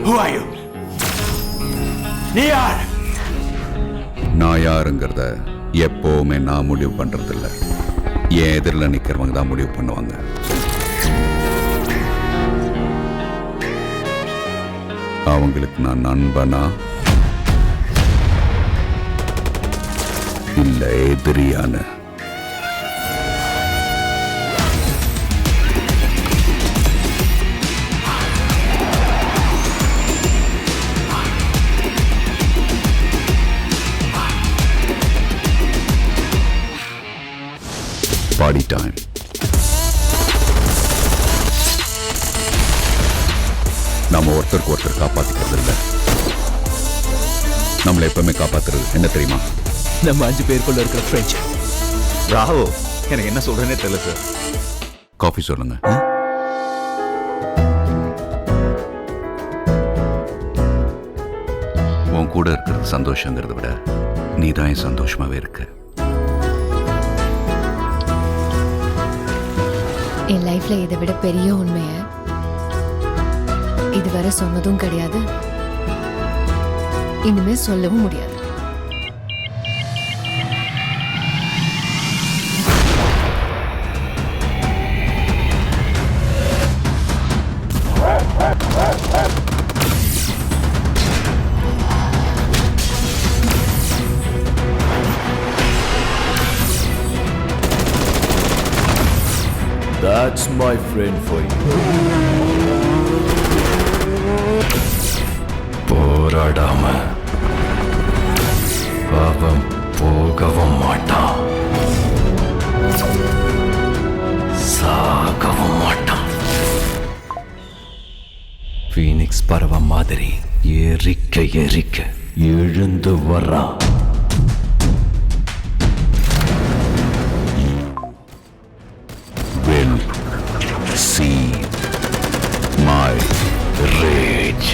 Who are you? நீ யார்? நான் யாருங்கிறத எப்பவுமே நான் முடிவு பண்றதில்ல. என் எதிரில் நிக்கிறவங்க தான் முடிவு பண்ணுவாங்க. அவங்களுக்கு நான் நண்பனா இல்ல எதிரியான? Party time. நாம ஒருத்தருக்கு ஒருத்தர் காப்பாத்திக்கிறது இல்ல, நம்மளை எப்பவுமே காப்பாத்துறது என்ன தெரியுமா? நம்ம 5 பேருக்குள்ள இருக்கிற ஃப்ரெண்ட்ஸ். ராவோ, எனக்கு என்ன சொல்றேனே தெரியல சார். காஃபி சொல்லுங்க. உன் கூட இருக்கிறது சந்தோஷங்கிறத விட நீ தான் என் சந்தோஷமாவே இருக்க. என் லைஃப்ல இதை விட பெரிய உண்மைய இதுவரை சொன்னதும் கிடையாது, இனிமே சொல்லவும் முடியாது. That's my friend for you. போராடாம அவன் போகவும் மாட்டான், சாகவும் மாட்டான். ஃபீனிக்ஸ் பறவை மாதிரி ஏறிக்க ஏறிக்க எழுந்து வர்றான். Will see my rage.